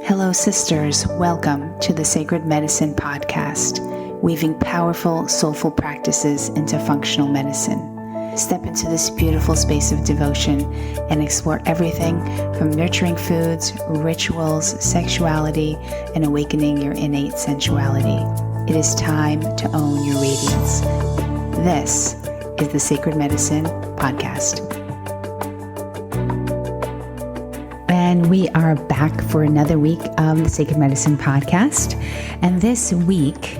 Hello, sisters. Welcome to the Sacred Medicine Podcast, weaving powerful, soulful practices into functional medicine. Step into this beautiful space of devotion and explore everything from nurturing foods, rituals, sexuality, and awakening your innate sensuality. It is time to own your radiance. This is the Sacred Medicine Podcast. And we are back for another week of the Sacred Medicine Podcast. And this week,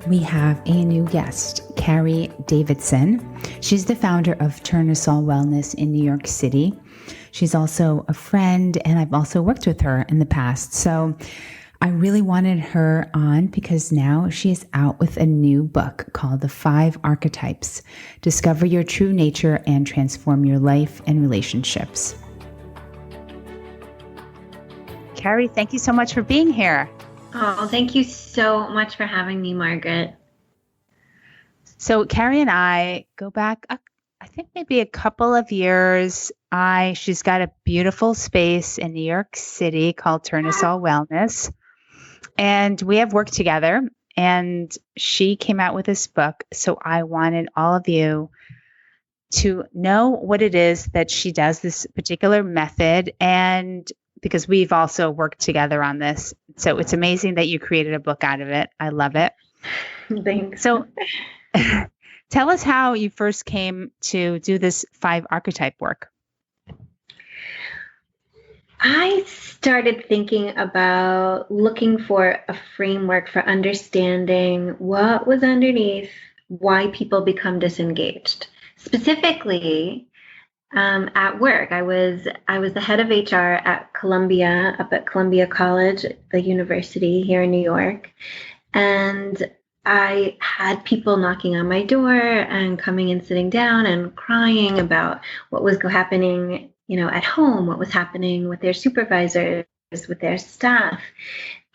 we have a new guest, Carey Davidson. She's the founder of Turnusol Wellness in New York City. She's also a friend, and I've also worked with her in the past. So I really wanted her on because now she is out with a new book called The 5 Archetypes: Discover Your True Nature and Transform Your Life and Relationships. Carey, thank you so much for being here. Oh, thank you so much for having me, Margaret. So Carey and I go back, I think maybe a couple of years. She's got a beautiful space in New York City called Turnusol Wellness. And we have worked together, and she came out with this book. So I wanted all of you to know what it is that she does, this particular method, and because we've also worked together on this. So it's amazing that you created a book out of it. I love it. Thanks. So tell us how you first came to do this 5 archetype work. I started thinking about looking for a framework for understanding what was underneath why people become disengaged. Specifically, at work, I was the head of HR at Columbia, up at Columbia College, the university here in New York. And I had people knocking on my door and coming and sitting down and crying about what was happening, at home, what was happening with their supervisors, with their staff.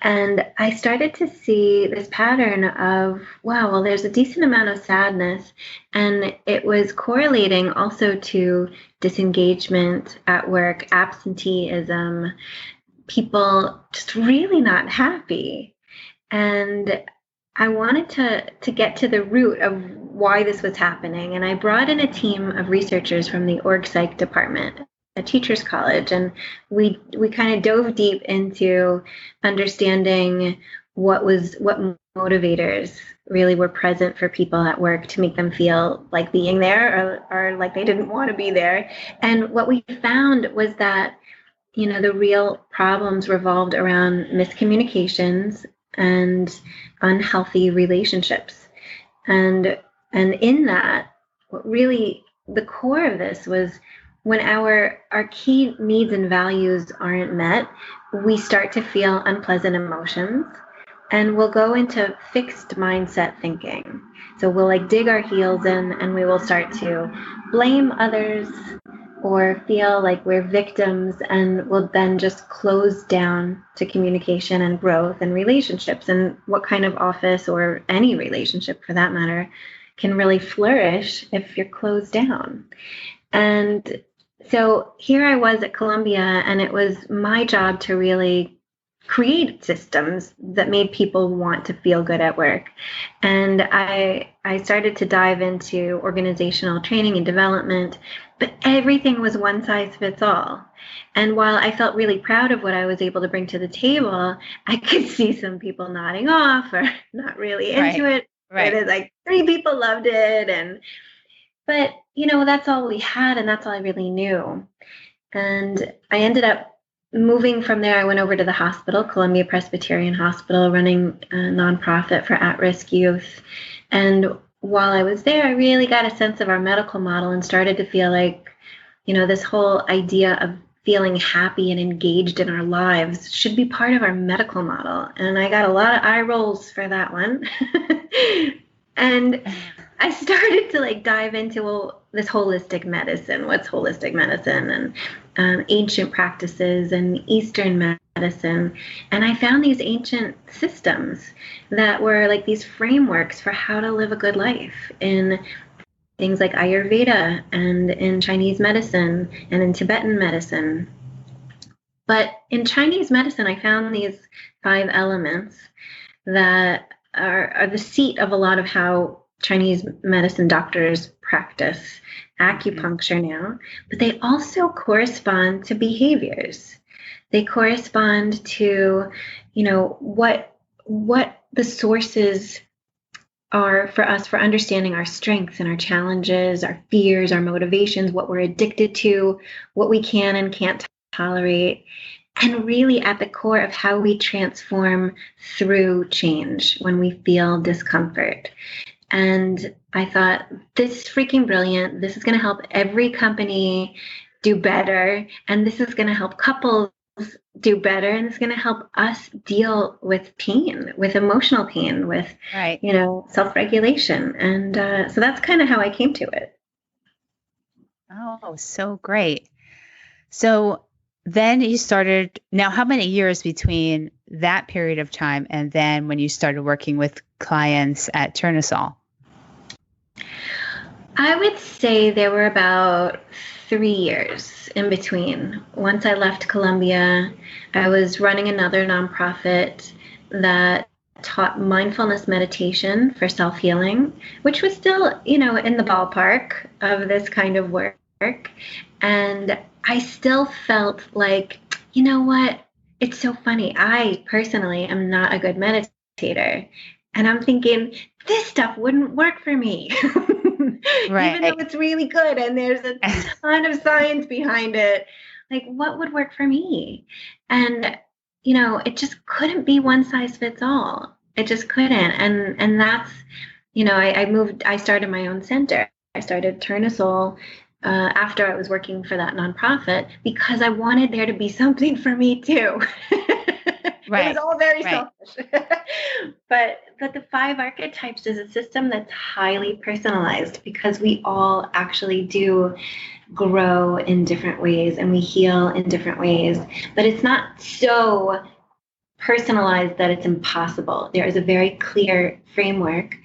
And I started to see this pattern of, wow, well, there's a decent amount of sadness. And it was correlating also to disengagement at work, absenteeism, people just really not happy. And I wanted to get to the root of why this was happening. And I brought in a team of researchers from the org psych department, a teacher's college, and we kind of dove deep into understanding what motivators really were present for people at work to make them feel like being there or like they didn't want to be there. And what we found was that, the real problems revolved around miscommunications and unhealthy relationships. And in that, what really the core of this was when our key needs and values aren't met, we start to feel unpleasant emotions, and we'll go into fixed mindset thinking. So we'll dig our heels in, and we will start to blame others or feel like we're victims, and we'll then just close down to communication and growth and relationships. And what kind of office, or any relationship for that matter, can really flourish if you're closed down? And so here I was at Columbia, and it was my job to really create systems that made people want to feel good at work. And I started to dive into organizational training and development, but everything was one size fits all. And while I felt really proud of what I was able to bring to the table, I could see some people nodding off or not really into it. Right. It is like 3 people loved it, but that's all we had, and that's all I really knew. And I ended up moving from there. I went over to the hospital, Columbia Presbyterian Hospital, running a nonprofit for at-risk youth. And while I was there, I really got a sense of our medical model and started to feel like, this whole idea of feeling happy and engaged in our lives should be part of our medical model. And I got a lot of eye rolls for that one. And I started to dive into this holistic medicine. What's holistic medicine? And ancient practices and Eastern medicine. And I found these ancient systems that were like these frameworks for how to live a good life in things like Ayurveda and in Chinese medicine and in Tibetan medicine. But in Chinese medicine, I found these 5 elements that are the seat of a lot of how Chinese medicine doctors practice acupuncture now, but they also correspond to behaviors. They correspond to, what the sources are for us for understanding our strengths and our challenges, our fears, our motivations, what we're addicted to, what we can and can't tolerate, and really at the core of how we transform through change when we feel discomfort. And I thought, this is freaking brilliant. This is going to help every company do better. And this is going to help couples do better. And it's going to help us deal with pain, with emotional pain, with, Right. self-regulation. And so that's kind of how I came to it. Oh, so great. So then you started, now how many years between that period of time and then when you started working with clients at Turnusol? I would say there were about 3 years in between. Once I left Columbia, I was running another nonprofit that taught mindfulness meditation for self-healing, which was still, in the ballpark of this kind of work. And I still felt like, you know what? It's so funny. I personally am not a good meditator. And I'm thinking, this stuff wouldn't work for me. Right. Even though it's really good and there's a ton of science behind it. Like, what would work for me? And, it just couldn't be one size fits all. It just couldn't. And that's, I started my own center. I started Turnusol after I was working for that nonprofit because I wanted there to be something for me too. Right. It was all very selfish. But the 5 archetypes is a system that's highly personalized because we all actually do grow in different ways and we heal in different ways. But it's not so personalized that it's impossible. There is a very clear framework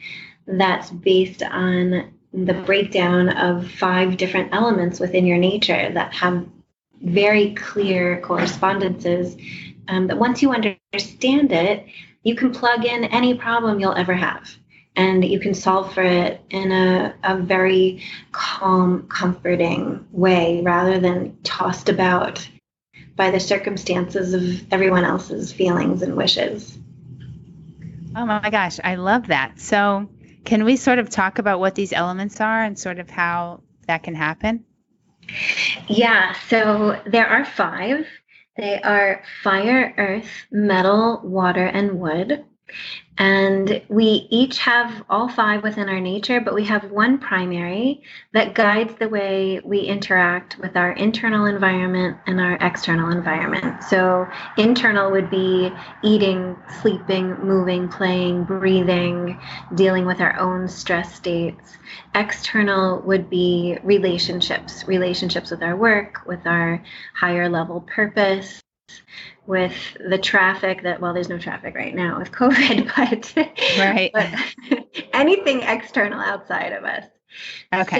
that's based on the breakdown of 5 different elements within your nature that have very clear correspondences. That once you understand it, you can plug in any problem you'll ever have. And you can solve for it in a very calm, comforting way rather than tossed about by the circumstances of everyone else's feelings and wishes. Oh my gosh, I love that. So can we sort of talk about what these elements are and sort of how that can happen? Yeah, so there are 5. They are fire, earth, metal, water, and wood. And we each have all 5 within our nature, but we have one primary that guides the way we interact with our internal environment and our external environment. So internal would be eating, sleeping, moving, playing, breathing, dealing with our own stress states. External would be relationships with our work, with our higher level purpose, with the traffic that, well, there's no traffic right now with COVID, Right. but anything external outside of us. Okay.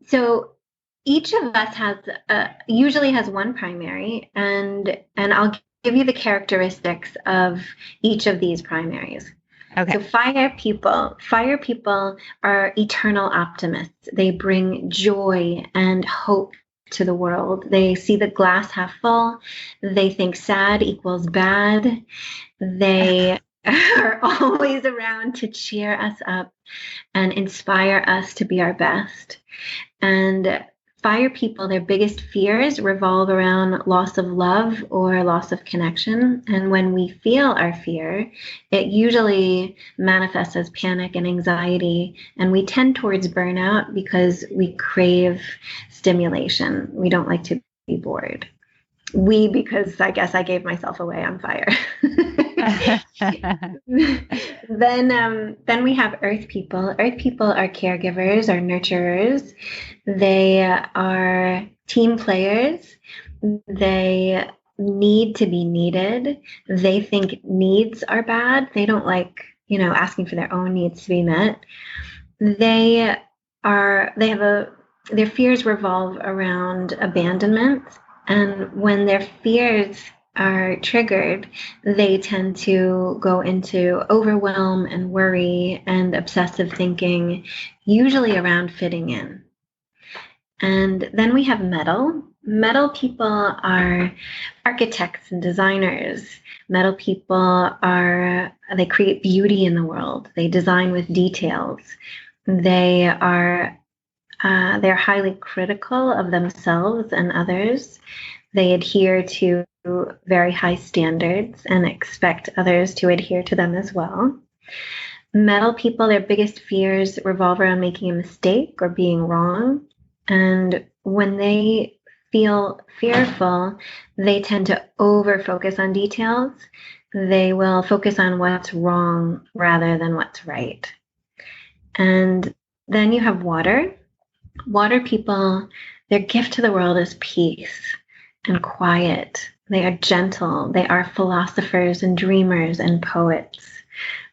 So each of us usually has one primary, and I'll give you the characteristics of each of these primaries. Okay. So fire people are eternal optimists. They bring joy and hope to the world. They see the glass half full. They think sad equals bad. They are always around to cheer us up and inspire us to be our best. And fire people, their biggest fears revolve around loss of love or loss of connection. And when we feel our fear, it usually manifests as panic and anxiety. And we tend towards burnout because we crave stimulation. We don't like to be bored. Because I guess I gave myself away on fire. Then we have earth people. Earth people are caregivers, are nurturers. They are team players. They need to be needed. They think needs are bad. They don't like, asking for their own needs to be met. Their fears revolve around abandonment And when their fears are triggered, they tend to go into overwhelm and worry and obsessive thinking, usually around fitting in. And then we have metal. Metal people are architects and designers. Metal people they create beauty in the world. They design with details. They're highly critical of themselves and others. They adhere to very high standards and expect others to adhere to them as well. Metal people, their biggest fears revolve around making a mistake or being wrong. And when they feel fearful, they tend to over-focus on details. They will focus on what's wrong rather than what's right. And then you have water. Water people, their gift to the world is peace and quiet. They are gentle. They are philosophers and dreamers and poets.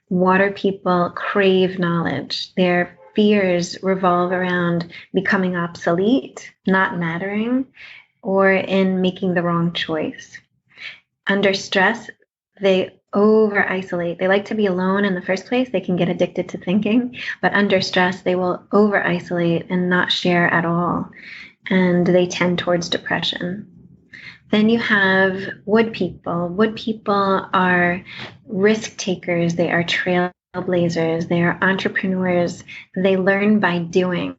Water people crave knowledge. Their fears revolve around becoming obsolete, not mattering, or in making the wrong choice. Under stress, they over-isolate. They like to be alone in the first place. They can get addicted to thinking, but under stress, they will over-isolate and not share at all, and they tend towards depression. Then you have wood people. Wood people are risk takers. They are trailblazers. They are entrepreneurs. They learn by doing.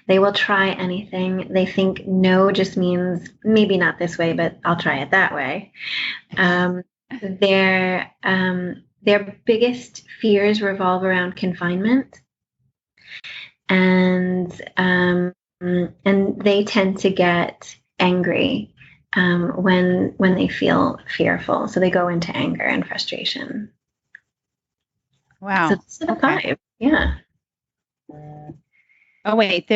They will try anything. They think no just means maybe not this way, but I'll try it that way. Their biggest fears revolve around confinement, and they tend to get angry when they feel fearful. So they go into anger and frustration. Wow. So this is the 5. Yeah. Oh, wait,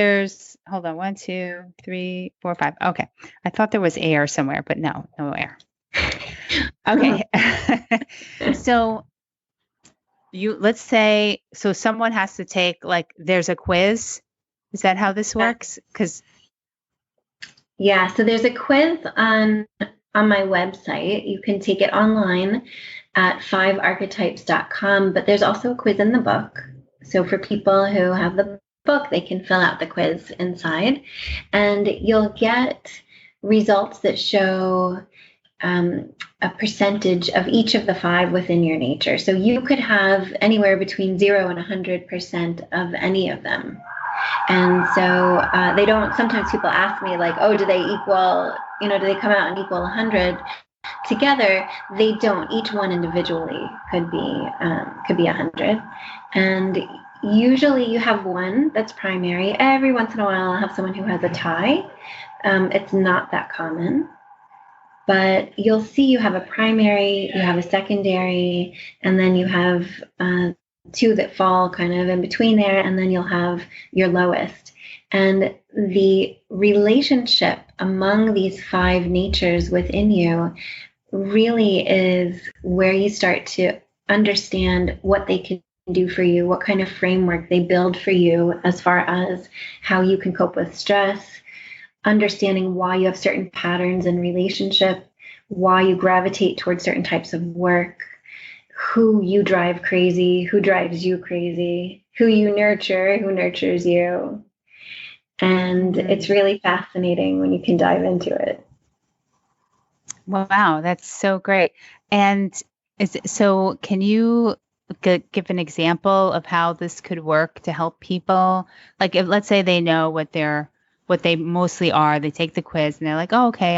hold on. 1, 2, 3, 4, 5. Okay. I thought there was air somewhere, but no air. Okay. So let's say, someone has to take, there's a quiz. Is that how this works? Yeah, so there's a quiz on my website. You can take it online at 5archetypes.com, but there's also a quiz in the book. So for people who have the book, they can fill out the quiz inside, and you'll get results that show a percentage of each of the 5 within your nature. So you could have anywhere between 0 and 100% of any of them. And so they don't, sometimes people ask me do they equal, do they come out and equal 100? Together, they don't. Each one individually could be 100. And usually you have one that's primary. Every once in a while, I'll have someone who has a tie. It's not that common. But you'll see you have a primary, you have a secondary, and then you have 2 that fall kind of in between there, and then you'll have your lowest. And the relationship among these 5 natures within you really is where you start to understand what they can do for you, what kind of framework they build for you as far as how you can cope with stress, understanding why you have certain patterns in relationship, why you gravitate towards certain types of work, who you drive crazy, who drives you crazy, who you nurture, who nurtures you. And it's really fascinating when you can dive into it. Wow, that's so great. And can you give an example of how this could work to help people? Like, if let's say they know what they mostly are, they take the quiz and they're like, oh, okay,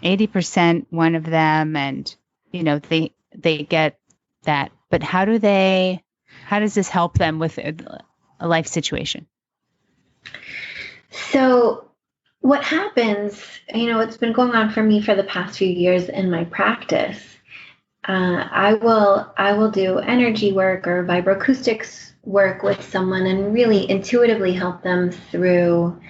80% one of them, and they get that. But how does this help them with a life situation? So what happens, it's been going on for me for the past few years in my practice. I will do energy work or vibroacoustics work with someone and really intuitively help them through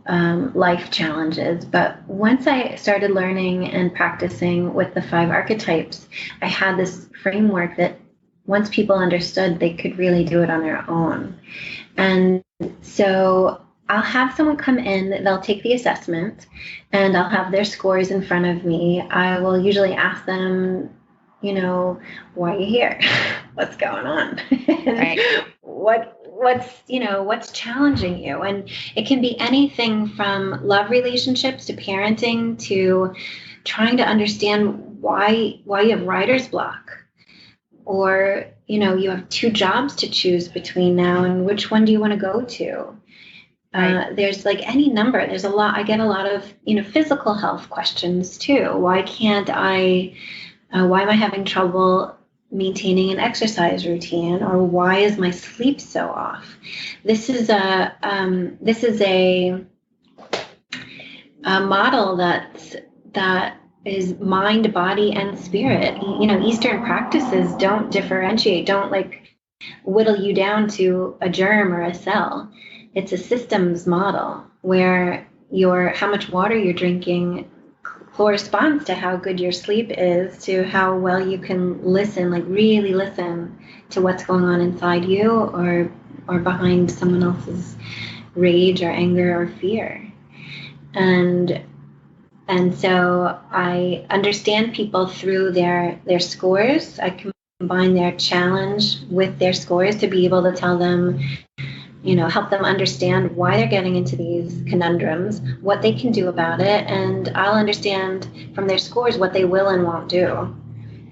life challenges. But once I started learning and practicing with the 5 archetypes, I had this framework that once people understood, they could really do it on their own. And so I'll have someone come in, they'll take the assessment, and I'll have their scores in front of me. I will usually ask them, why are you here? What's going on? Right. What's challenging you? And it can be anything from love relationships to parenting to trying to understand why you have writer's block, or you have 2 jobs to choose between now, and which one do you want to go to? Right. There's like any number. There's a lot. I get a lot of physical health questions too. Why can't I? Why am I having trouble maintaining an exercise routine, or why is my sleep so off? This is a model that is mind, body, and spirit. Eastern practices don't differentiate, don't like whittle you down to a germ or a cell. It's a systems model where how much water you're drinking corresponds to how good your sleep is, to how well you can listen, like really listen to what's going on inside you or behind someone else's rage or anger or fear. And so I understand people through their scores. I combine their challenge with their scores to be able to tell them, help them understand why they're getting into these conundrums, what they can do about it, and I'll understand from their scores what they will and won't do.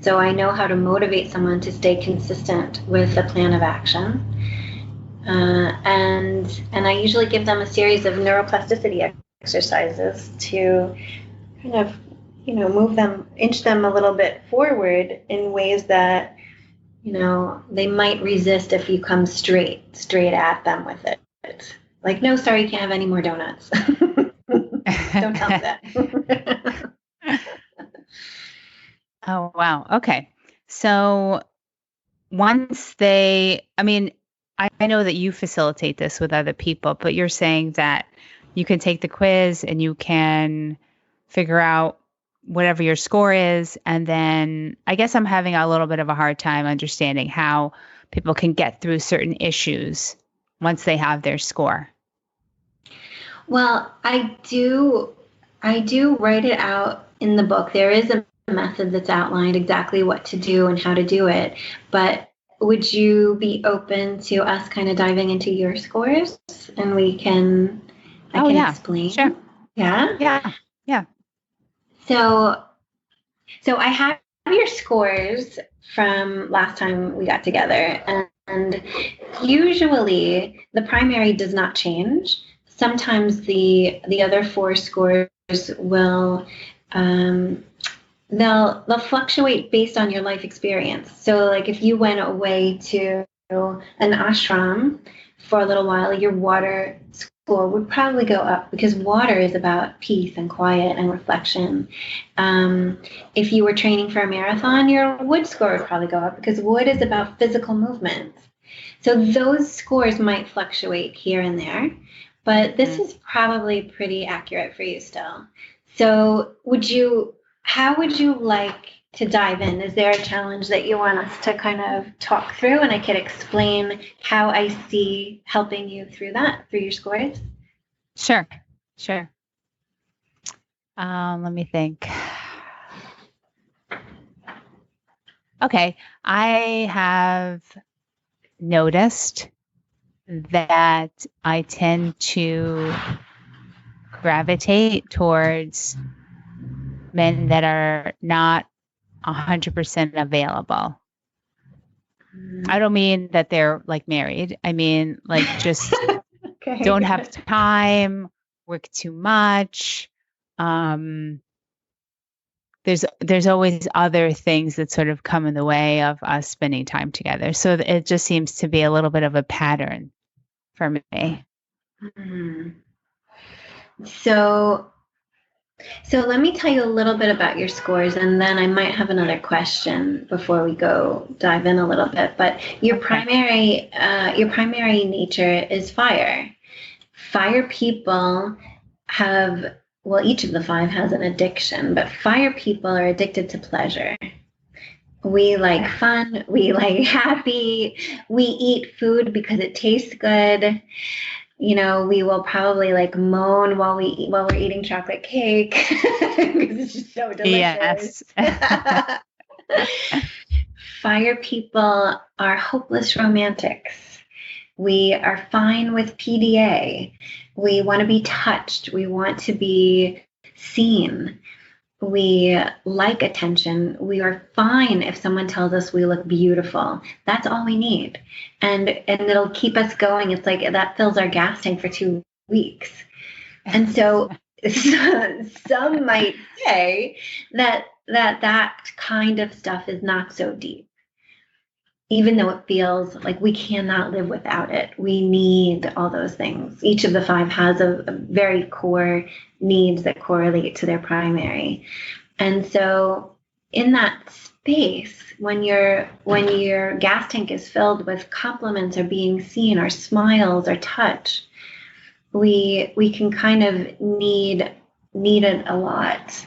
So I know how to motivate someone to stay consistent with a plan of action. And I usually give them a series of neuroplasticity exercises to kind of, move them, inch them a little bit forward in ways that they might resist if you come straight at them with it. Like, no, sorry, you can't have any more donuts. Don't tell me that. Oh, wow. Okay. So once I know that you facilitate this with other people, but you're saying that you can take the quiz and you can figure out whatever your score is. And then I guess I'm having a little bit of a hard time understanding how people can get through certain issues once they have their score. Well, I do write it out in the book. There is a method that's outlined exactly what to do and how to do it. But would you be open to us kind of diving into your scores, and I can explain? Sure. Yeah. So I have your scores from last time we got together, and usually the primary does not change. Sometimes the other 4 scores will they'll fluctuate based on your life experience. So like if you went away to an ashram for a little while, your water score would probably go up, because water is about peace and quiet and reflection. If you were training for a marathon, your wood score would probably go up, because wood is about physical movement. So those scores might fluctuate here and there, but this is probably pretty accurate for you still. So how would you like to dive in? Is there a challenge that you want us to kind of talk through, and I could explain how I see helping you through your scores? Sure. Let me think. Okay. I have noticed that I tend to gravitate towards men that are not 100% available. I don't mean that they're like married. I mean like just don't have time, work too much. There's always other things that sort of come in the way of us spending time together. So it just seems to be a little bit of a pattern for me. Mm-hmm. So let me tell you a little bit about your scores, and then I might have another question before we dive in a little bit. But your primary nature is fire. Fire people have, well, each of the 5 has an addiction, but fire people are addicted to pleasure. We like fun, we like happy, we eat food because it tastes good. we will probably like moan while we're eating chocolate cake because it's just so delicious. Yes. Fire people are hopeless romantics. We are fine with PDA. We want to be touched. We want to be seen. We like attention. We are fine if someone tells us we look beautiful. That's all we need. And it'll keep us going. It's like that fills our gas tank for 2 weeks. And so some might say that kind of stuff is not so deep, even though it feels like we cannot live without it. We need all those things. Each of the 5 has a very core needs that correlate to their primary. And so in that space, when your gas tank is filled with compliments or being seen or smiles or touch, we can kind of need it a lot,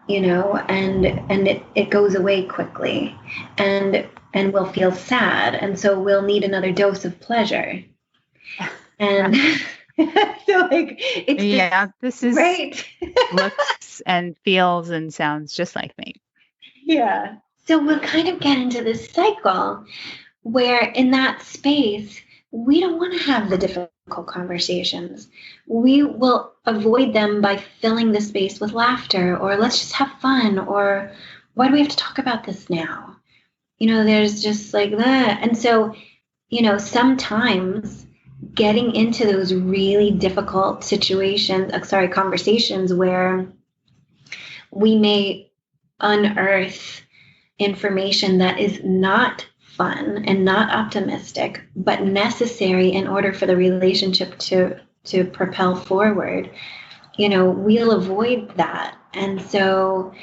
and it goes away quickly, and we'll feel sad, and so we'll need another dose of pleasure. And so like it's this is right. looks and feels and sounds just like me. Yeah. So we'll kind of get into this cycle where in that space, we don't want to have the difficult conversations. We will avoid them by filling the space with laughter, or let's just have fun, or why do we have to talk about this now? There's just like that. And so, sometimes getting into those really difficult conversations where we may unearth information that is not fun and not optimistic, but necessary in order for the relationship to propel forward, we'll avoid that. And so,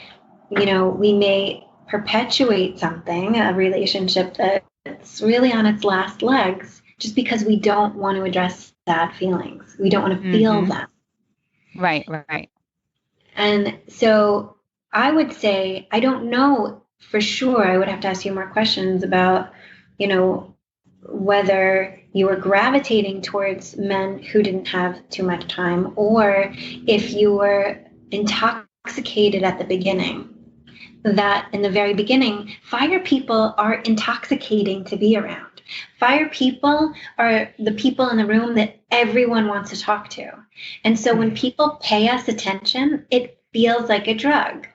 we may perpetuate a relationship that's really on its last legs just because we don't want to address sad feelings. We don't want to feel them. Right. And so I would say, I don't know for sure. I would have to ask you more questions about, whether you were gravitating towards men who didn't have too much time, or if you were intoxicated at the beginning. That in the very beginning, fire people are intoxicating to be around. Fire people are the people in the room that everyone wants to talk to. And so when people pay us attention, it feels like a drug.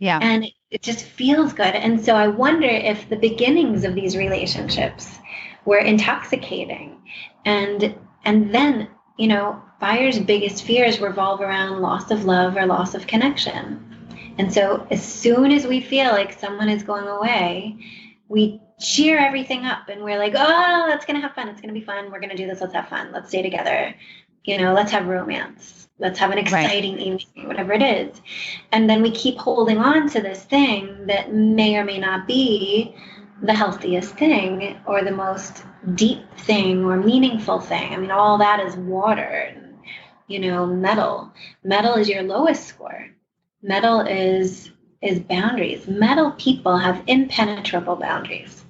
Yeah. And it just feels good. And so I wonder if the beginnings of these relationships were intoxicating. And then, fire's biggest fears revolve around loss of love or loss of connection. And so as soon as we feel like someone is going away, we cheer everything up and we're like, oh, let's going to have fun. It's going to be fun. We're going to do this. Let's have fun. Let's stay together. Let's have romance. Let's have an exciting evening, whatever it is. And then we keep holding on to this thing that may or may not be the healthiest thing or the most deep thing or meaningful thing. I mean, all that is water, metal. Metal is your lowest score. Metal is boundaries. Metal people have impenetrable boundaries.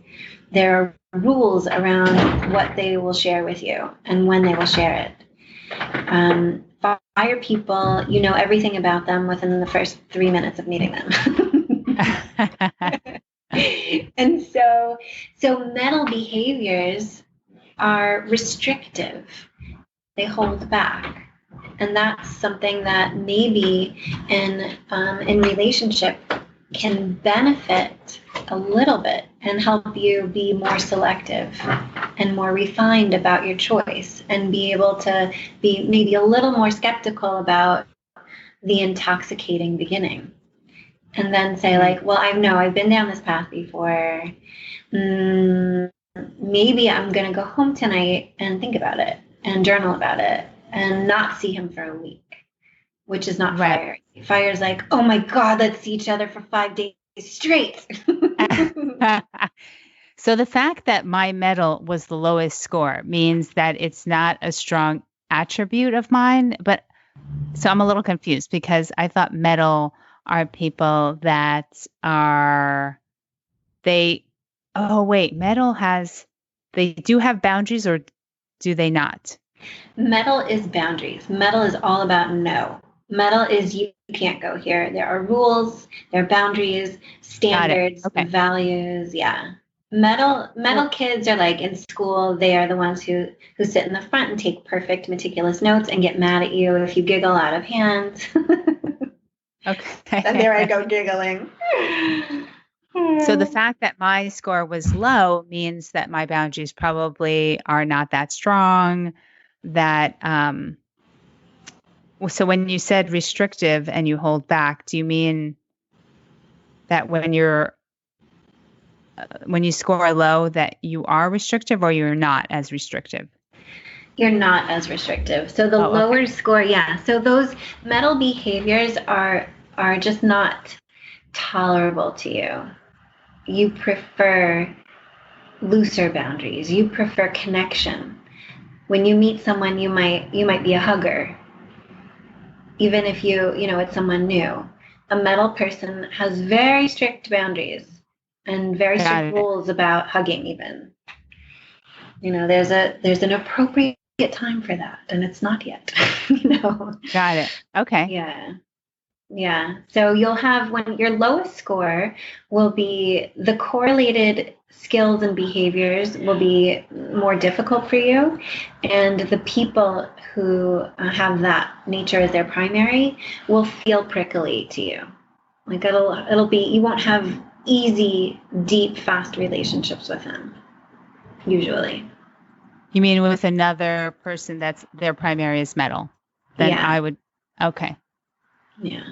There are rules around what they will share with you and when they will share it. Fire people, you know everything about them within the first 3 minutes of meeting them. And so metal behaviors are restrictive. They hold back. And that's something that maybe in relationship can benefit a little bit and help you be more selective and more refined about your choice and be able to be maybe a little more skeptical about the intoxicating beginning. And then say like, well, I've been down this path before. Maybe I'm going to go home tonight and think about it and journal about it and not see him for a week, which is not fire. Fire's like, oh my God, let's see each other for 5 days straight. So the fact that my metal was the lowest score means that it's not a strong attribute of mine. But so I'm a little confused because I thought metal are people that are, metal they do have boundaries, or do they not? Metal is boundaries. Metal is all about no. Metal is you can't go here. There are rules, there are boundaries, standards, Okay. values. Yeah. Metal kids are like in school, they are the ones who sit in the front and take perfect, meticulous notes and get mad at you if you giggle out of hand. Okay. And there I go giggling. So the fact that my score was low means that my boundaries probably are not that strong. So when you said restrictive and you hold back, do you mean that when you score low that you are restrictive or you're not as restrictive? You're not as restrictive. So the lower score, yeah. So those metal behaviors are just not tolerable to you. You prefer looser boundaries. You prefer connection. When you meet someone, you might be a hugger, even if it's someone new. A metal person has very strict boundaries and very strict rules about hugging. Even there's an appropriate time for that, and it's not yet. Got it. Okay. Yeah. So you'll have, when your lowest score will be, the correlated skills and behaviors will be more difficult for you. And the people who have that nature as their primary will feel prickly to you. Like it'll be, you won't have easy, deep, fast relationships with them, usually. You mean with another person that's their primary is metal? Then I would, okay. Yeah.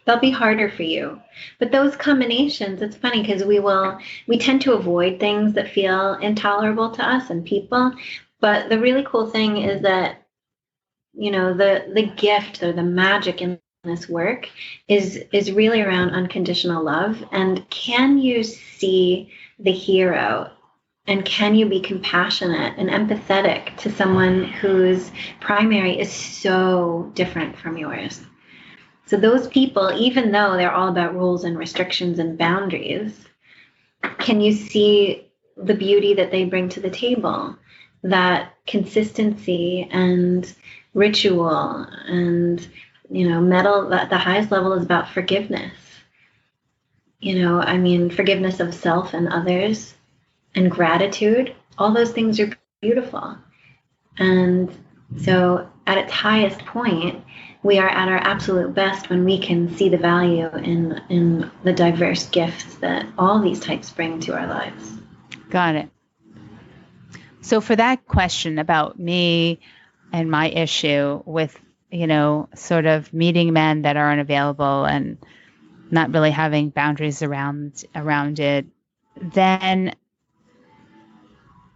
They'll be harder for you. But those combinations, it's funny because we tend to avoid things that feel intolerable to us and people. But the really cool thing is that, the gift or the magic in this work is really around unconditional love. And can you see the hero? And can you be compassionate and empathetic to someone whose primary is so different from yours? So those people, even though they're all about rules and restrictions and boundaries, can you see the beauty that they bring to the table? That consistency and ritual and, metal, the highest level is about forgiveness. Forgiveness of self and others and gratitude. All those things are beautiful. And so at its highest point, we are at our absolute best when we can see the value in the diverse gifts that all these types bring to our lives. Got it. So for that question about me and my issue with, sort of meeting men that are unavailable and not really having boundaries around it, then,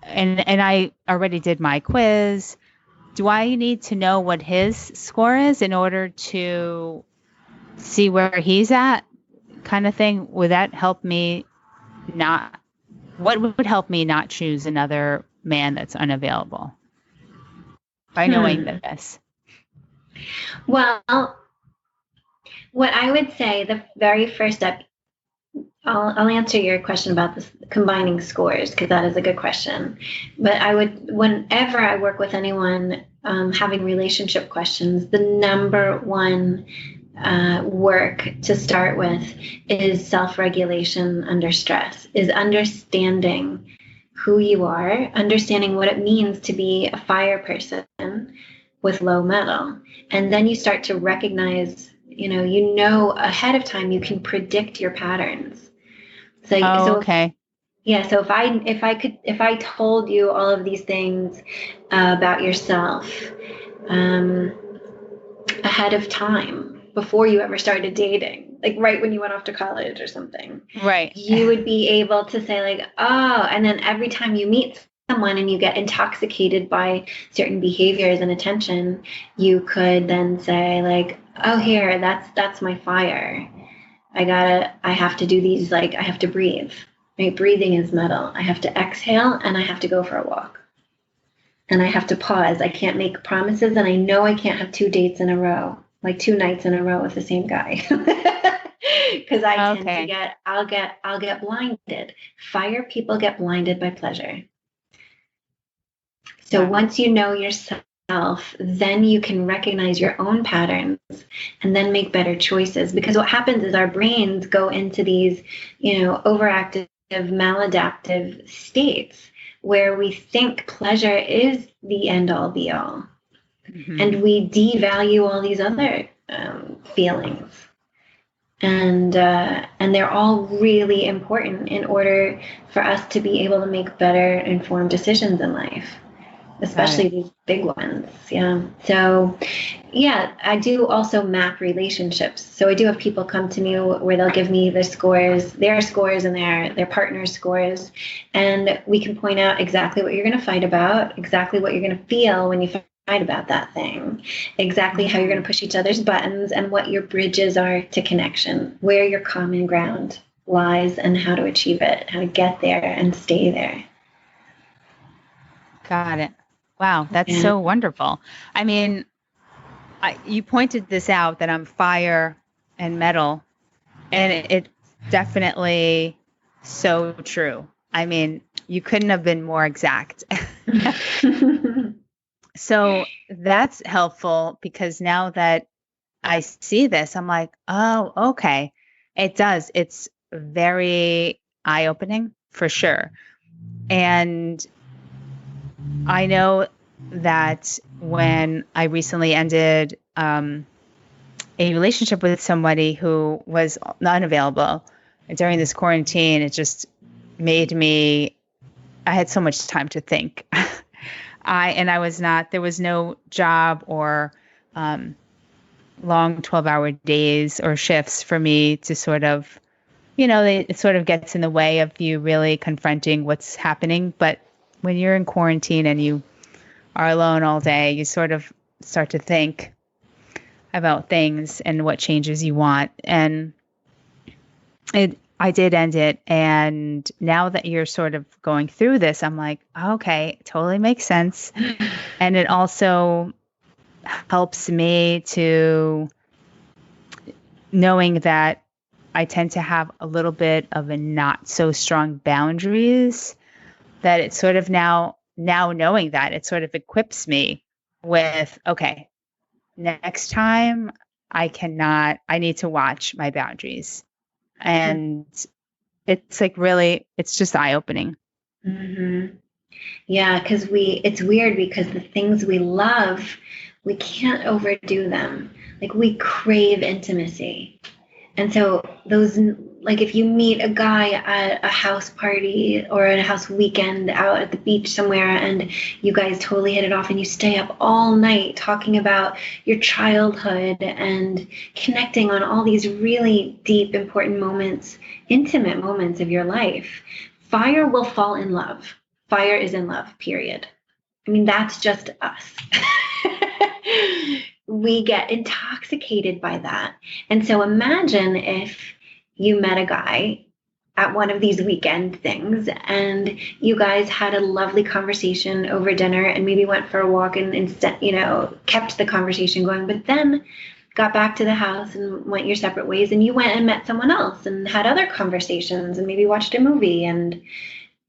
and I already did my quiz. Do I need to know what his score is in order to see where he's at, kind of thing? Would that help me what would help me not choose another man that's unavailable by knowing this? Well, what I would say, the very first step, I'll answer your question about this combining scores, because that is a good question. But whenever I work with anyone having relationship questions, the number one work to start with is self-regulation under stress, is understanding who you are, understanding what it means to be a fire person with low metal. And then you start to recognize, ahead of time, you can predict your patterns. Okay. Yeah. So if I told you all of these things about yourself ahead of time, before you ever started dating, like right when you went off to college or something, right, you would be able to say like, oh, and then every time you meet someone and you get intoxicated by certain behaviors and attention, you could then say like, oh, here, that's my fire. I have to do these, like, I have to breathe. Right? Breathing is metal. I have to exhale and I have to go for a walk. And I have to pause. I can't make promises, and I know I can't have 2 dates in a row, like 2 nights in a row with the same guy. Because I tend to I'll get blinded. Fire people get blinded by pleasure. So Wow. once you know yourself, then you can recognize your own patterns and then make better choices. Because what happens is our brains go into these, overactive, maladaptive states where we think pleasure is the end all be all. And we devalue all these other feelings. And they're all really important in order for us to be able to make better informed decisions in life, especially these big ones. Yeah. So, yeah, I do also map relationships. So I do have people come to me where they'll give me their scores and their partner's scores. And we can point out exactly what you're going to fight about, exactly what you're going to feel when you fight about that thing, exactly how you're going to push each other's buttons, and what your bridges are to connection, where your common ground lies, and how to achieve it, how to get there and stay there. Got it. Wow, that's so wonderful. I mean, you pointed this out that I'm fire and metal, and it's definitely so true. I mean, you couldn't have been more exact. So that's helpful, because now that I see this, I'm like, oh, okay. It does. It's very eye-opening for sure. And I know that when I recently ended a relationship with somebody who was unavailable during this quarantine, it just made me, I had so much time to think. There was no job or long 12-hour days or shifts for me to sort of, it sort of gets in the way of you really confronting what's happening. But when you're in quarantine and you are alone all day, you sort of start to think about things and what changes you want. And I did end it. And now that you're sort of going through this, I'm like, okay, totally makes sense. And it also helps me to knowing that I tend to have a little bit of a not so strong boundaries, that it's sort of now knowing that, it sort of equips me with, okay, next time I need to watch my boundaries. And it's like really, it's just eye-opening. Mm-hmm. Yeah, because it's weird because the things we love, we can't overdo them. Like we crave intimacy. And so those, like if you meet a guy at a house party or at a house weekend out at the beach somewhere, and you guys totally hit it off and you stay up all night talking about your childhood and connecting on all these really deep, important moments, intimate moments of your life, fire will fall in love. Fire is in love, period. I mean, that's just us. We get intoxicated by that. And so imagine if you met a guy at one of these weekend things and you guys had a lovely conversation over dinner and maybe went for a walk and instead, kept the conversation going, but then got back to the house and went your separate ways, and you went and met someone else and had other conversations and maybe watched a movie and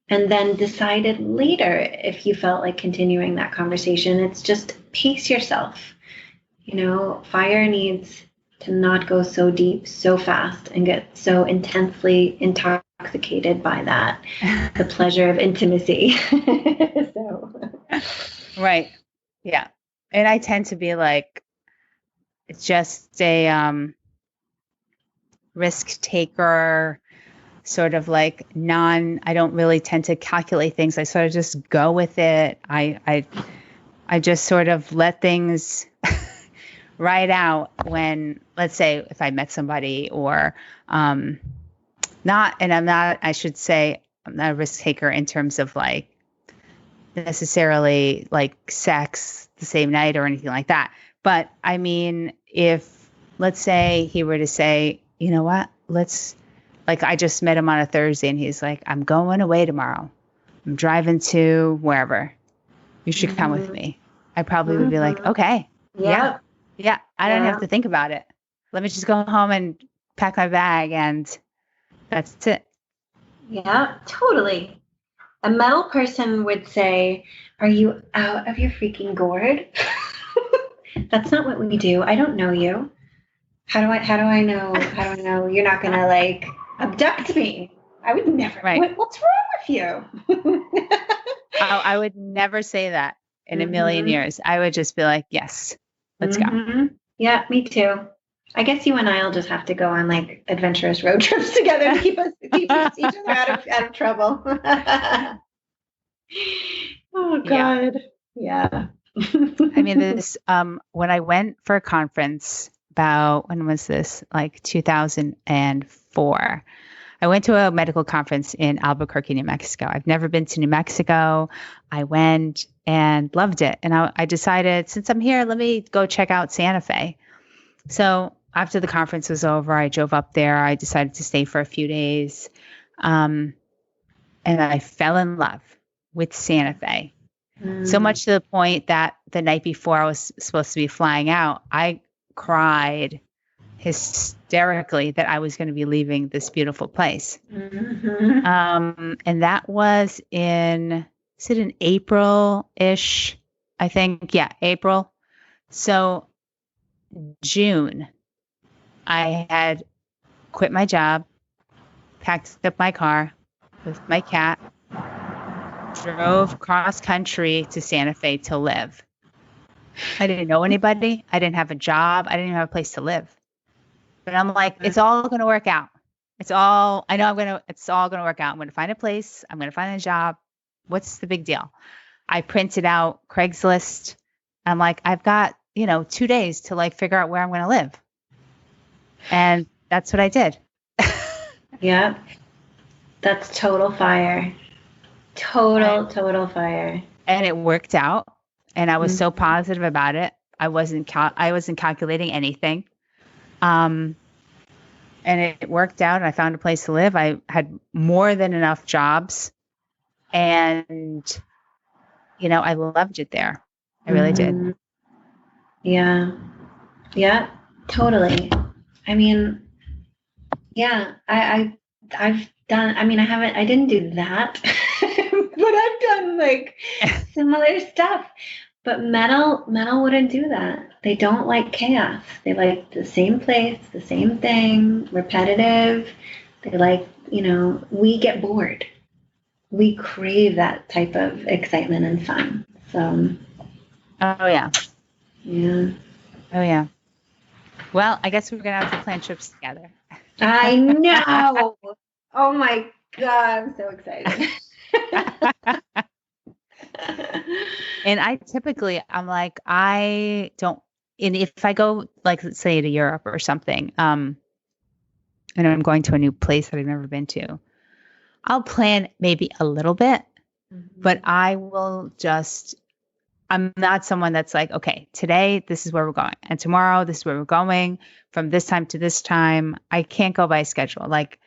then decided later if you felt like continuing that conversation. It's just pace yourself. Fire needs to not go so deep, so fast, and get so intensely intoxicated by that, the pleasure of intimacy. Right. Yeah. And I tend to be like, it's just a risk taker, sort of like I don't really tend to calculate things. I sort of just go with it. I just sort of let things right out when, let's say, if I met somebody or I should say, I'm not a risk taker in terms of like necessarily like sex the same night or anything like that. But I mean, if let's say he were to say, you know what, like I just met him on a Thursday and he's like, I'm going away tomorrow. I'm driving to wherever. You should come with me. I probably would be like, okay. Yeah. I don't have to think about it. Let me just go home and pack my bag and that's it. Yeah, totally. A metal person would say, "Are you out of your freaking gourd?" That's not what we do. I don't know you. How do I know you're not gonna like abduct me? I would never. Right. What's wrong with you? I would never say that in a million years. I would just be like, yes, let's go. Yeah, me too. I guess you and I'll just have to go on like adventurous road trips together to keep each other out of trouble. Oh God. Yeah. I mean, this when I went for a conference about, when was this? Like 2004. I went to a medical conference in Albuquerque, New Mexico. I've never been to New Mexico. I went and loved it. And I decided, since I'm here, let me go check out Santa Fe. So after the conference was over, I drove up there. I decided to stay for a few days. And I fell in love with Santa Fe. So much to the point that the night before I was supposed to be flying out, I cried hysterically that I was going to be leaving this beautiful place. And that was is it in April-ish? I think, yeah, April. So June, I had quit my job, packed up my car with my cat, drove cross country to Santa Fe to live. I didn't know anybody. I didn't have a job. I didn't even have a place to live. But I'm like, it's all going to work out. It's all going to work out. I'm going to find a place. I'm going to find a job. What's the big deal? I printed out Craigslist. I'm like, I've got, 2 days to like figure out where I'm going to live. And that's what I did. Yeah. That's total fire. Total fire. And it worked out. And I was so positive about it. I wasn't calculating anything. And it worked out. I found a place to live. I had more than enough jobs. And, I loved it there. I really did. Yeah. Yeah, totally. I mean, yeah, I didn't do that, but I've done like similar stuff. But metal wouldn't do that. They don't like chaos. They like the same place, the same thing, repetitive. They like, we get bored. We crave that type of excitement and fun. So. Oh, yeah. Yeah. Oh, yeah. Well, I guess we're going to have to plan trips together. I know. Oh, my God. I'm so excited. And I'm like, and if I go, like, let's say to Europe or something, and I'm going to a new place that I've never been to, I'll plan maybe a little bit, but I'm not someone that's like, okay, today, this is where we're going. And tomorrow, this is where we're going from this time to this time. I can't go by a schedule. Like,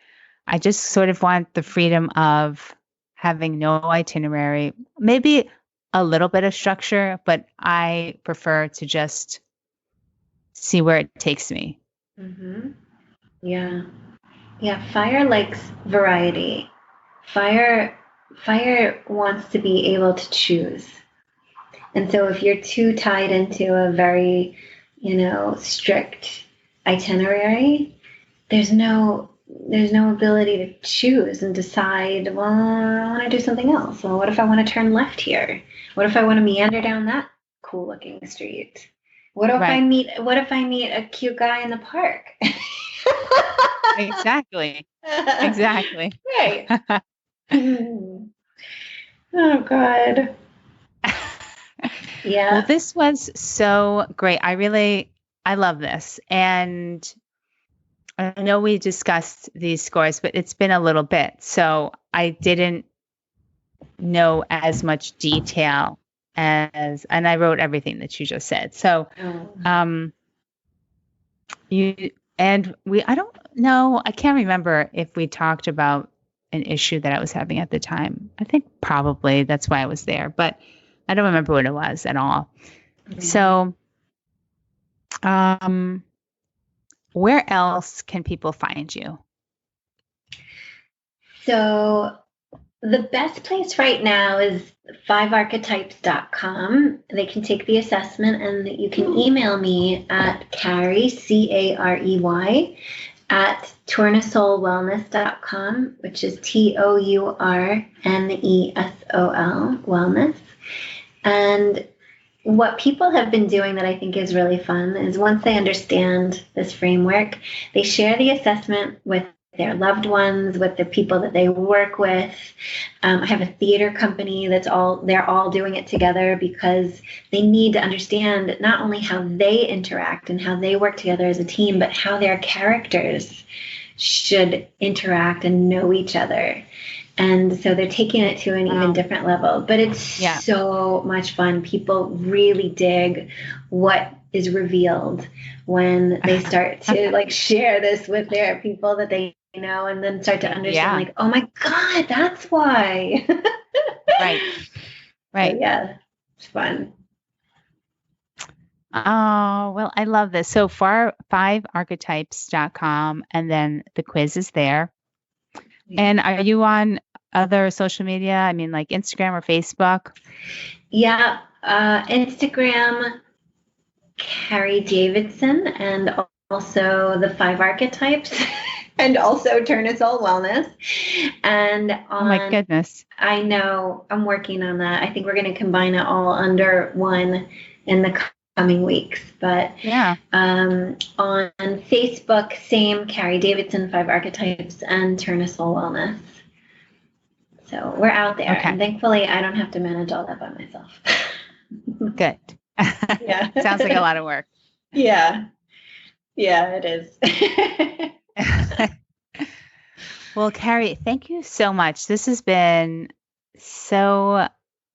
I just sort of want the freedom of having no itinerary, maybe a little bit of structure, but I prefer to just see where it takes me. Yeah. Yeah. Fire likes variety. Fire wants to be able to choose. And so if you're too tied into a very, strict itinerary, there's no ability to choose and decide, well, I want to do something else. Well, what if I want to turn left here? What if I want to meander down that cool looking street? What if I meet a cute guy in the park? Exactly. Right. Oh God. Yeah. Well, this was so great. I love this. And I know we discussed these scores, but it's been a little bit. So I didn't know as much detail and I wrote everything that you just said. So, I don't know, I can't remember if we talked about an issue that I was having at the time. I think probably that's why I was there, but I don't remember what it was at all. Okay. So, where else can people find you? So The best place right now is 5archetypes.com. They can take the assessment and you can email me at Carey, Carey, at tournesolwellness.com, which is TOURNESOL, wellness. And what people have been doing that I think is really fun is once they understand this framework, they share the assessment with their loved ones, with the people that they work with. I have a theater company they're all doing it together because they need to understand not only how they interact and how they work together as a team, but how their characters should interact and know each other. And so they're taking it to an even different level, but it's so much fun. People really dig what is revealed when they start to like share this with their people that they know, and then start to understand like, oh my God, that's why. Right. So, yeah, it's fun. Oh, well, I love this. So 5archetypes.com, and then the quiz is there. And are you on other social media? I mean, like Instagram or Facebook? Yeah, Instagram, Carey Davidson, and also the 5 Archetypes, and also Tournesol Wellness. And oh my goodness, I know, I'm working on that. I think we're going to combine it all under one in the coming weeks. But on Facebook, same, Carey Davidson, 5 Archetypes, and Tournesol Wellness. So we're out there. Okay. And thankfully, I don't have to manage all that by myself. Good. Yeah. Sounds like a lot of work. Yeah. Yeah, it is. Well, Carey, thank you so much. This has been so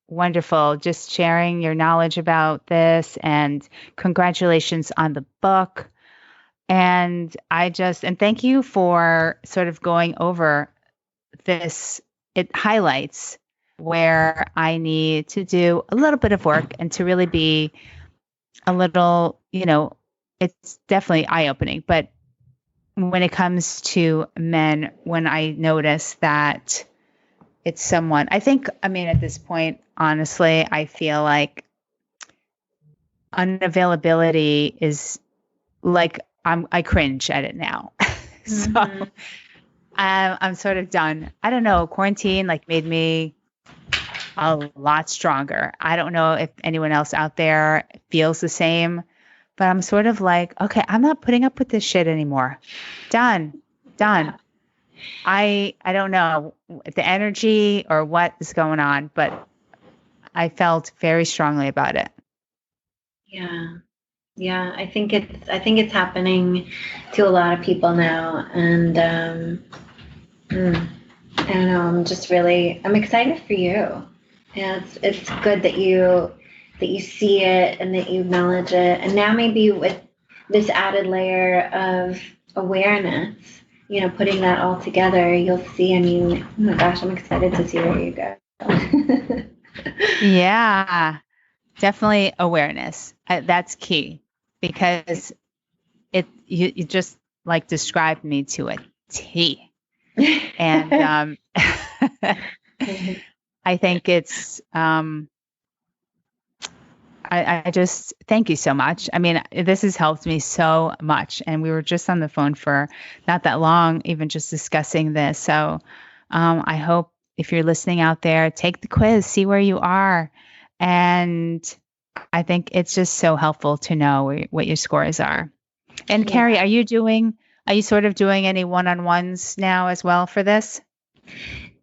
wonderful, just sharing your knowledge about this, and congratulations on the book. And thank you for sort of going over this. It highlights where I need to do a little bit of work and to really be a little, it's definitely eye-opening. But when it comes to men, when I notice that it's someone, at this point, honestly, I feel like unavailability is like, I cringe at it now. So I'm sort of done. I don't know. Quarantine made me a lot stronger. I don't know if anyone else out there feels the same, but I'm sort of like, okay, I'm not putting up with this shit anymore. Done. I don't know the energy or what is going on, but I felt very strongly about it. Yeah, I think it's happening to a lot of people now, and I don't know. I'm excited for you. Yeah, it's good that you see it and that you acknowledge it, and now maybe with this added layer of awareness, putting that all together, you'll see. I mean, oh my gosh, I'm excited to see where you go. Yeah, definitely awareness. That's key, because you just described me to a T. And I think it's I just thank you so much. I mean, this has helped me so much, and we were just on the phone for not that long, even just discussing this. So I hope if you're listening out there, take the quiz, see where you are, and I think it's just so helpful to know what your scores are. And Carey, are you sort of doing any one-on-ones now as well for this?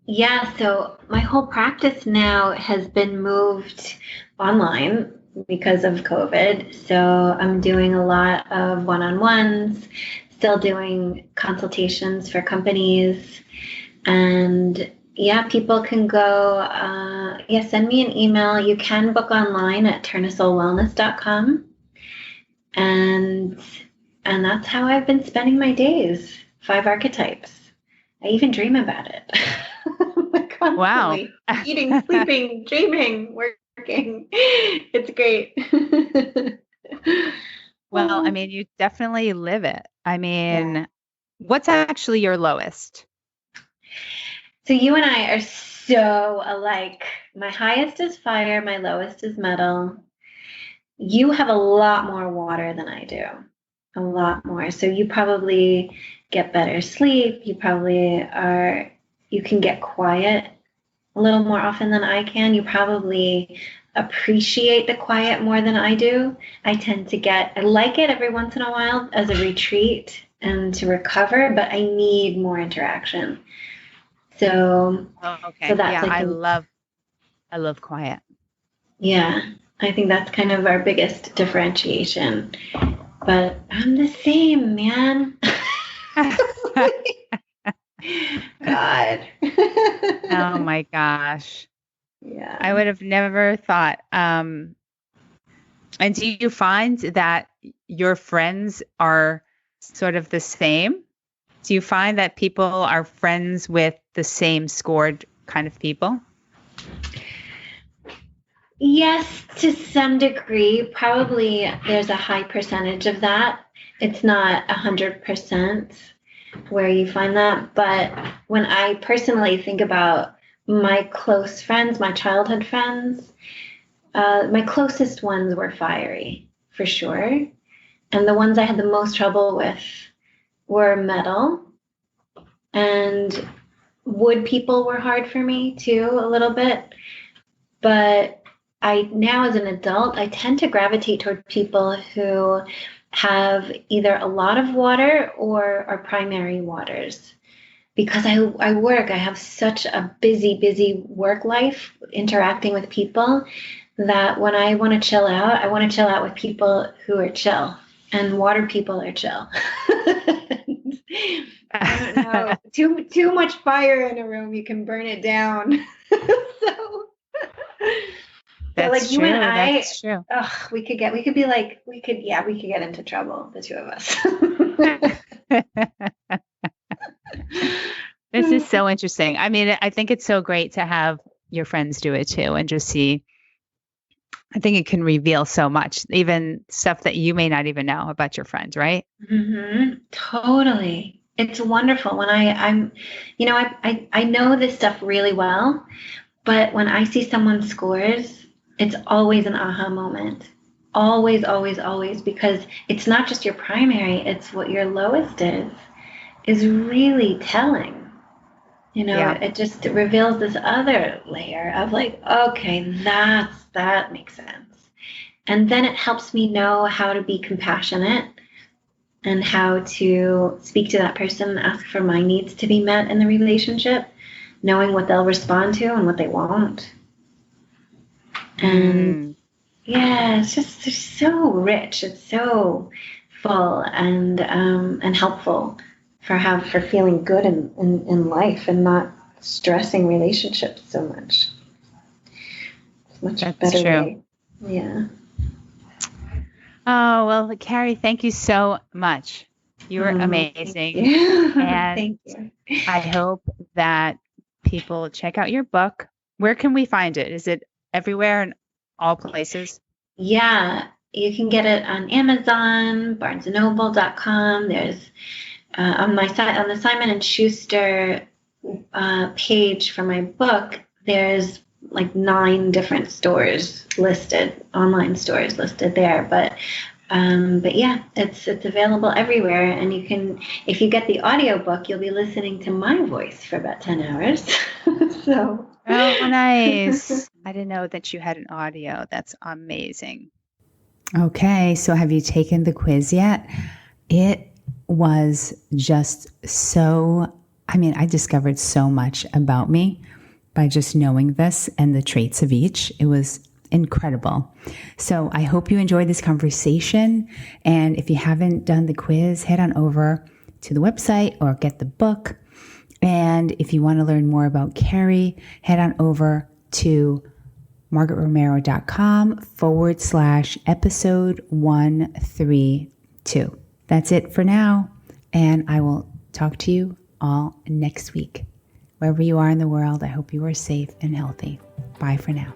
Yeah, so my whole practice now has been moved online because of COVID. So I'm doing a lot of one-on-ones, still doing consultations for companies. And people can go, send me an email. You can book online at tournesolwellness.com. And that's how I've been spending my days. 5 Archetypes. I even dream about it. Wow. Eating, sleeping, dreaming, working. It's great. Well, I mean, you definitely live it. I mean, what's actually your lowest? So you and I are so alike. My highest is fire, my lowest is metal. You have a lot more water than I do, a lot more. So you probably get better sleep. You can get quiet a little more often than I can. You probably appreciate the quiet more than I do. I like it every once in a while as a retreat and to recover, but I need more interaction. So, Okay. so that's Yeah, I love quiet. Yeah, I think that's kind of our biggest differentiation. But I'm the same, man. God. Oh my gosh. Yeah. I would have never thought. And do you find that your friends are sort of the same? Do you find that people are friends with the same scored kind of people? Yes, to some degree. Probably there's a high percentage of that. It's not 100% where you find that. But when I personally think about my close friends, my childhood friends, my closest ones were fiery, for sure. And the ones I had the most trouble with were metal. And wood people were hard for me too, a little bit. But now as an adult, I tend to gravitate toward people who have either a lot of water or are primary waters. Because I have such a busy work life interacting with people that when I want to chill out, I want to chill out with people who are chill, and water people are chill. I don't know. Too much fire in a room, you can burn it down. So That's like you true. and I, That's true. we could get into trouble, the two of us. This is so interesting. I mean, I think it's so great to have your friends do it too and just see. I think it can reveal so much, even stuff that you may not even know about your friends, right? Mm-hmm. Totally. It's wonderful when I know this stuff really well, but when I see someone's scores, it's always an aha moment. Always, always, always, because it's not just your primary, it's what your lowest is really telling. Yeah. It just reveals this other layer of like, okay, that makes sense. And then it helps me know how to be compassionate and how to speak to that person and ask for my needs to be met in the relationship, knowing what they'll respond to and what they won't. And yeah, it's so rich. It's so full and helpful for feeling good in life and not stressing relationships so much. It's much That's better true. way. Yeah. Oh, well, Carey, thank you so much. You're amazing. Thank you. And Thank you. I hope that people check out your book. Where can we find it? Is it everywhere in all places? Yeah, you can get it on Amazon, barnesandnoble.com. There's on my site, on the Simon and Schuster page for my book, there's like 9 different online stores listed there. But yeah, it's available everywhere, and you can, if you get the audiobook, you'll be listening to my voice for about 10 hours. So. Oh, nice. I didn't know that you had an audio. That's amazing. Okay, so have you taken the quiz yet? It was just I discovered so much about me by just knowing this and the traits of each. It was incredible. So I hope you enjoyed this conversation. And if you haven't done the quiz, head on over to the website or get the book. And if you want to learn more about Carey, head on over to margaretromero.com/episode 132. That's it for now. And I will talk to you all next week. Wherever you are in the world, I hope you are safe and healthy. Bye for now.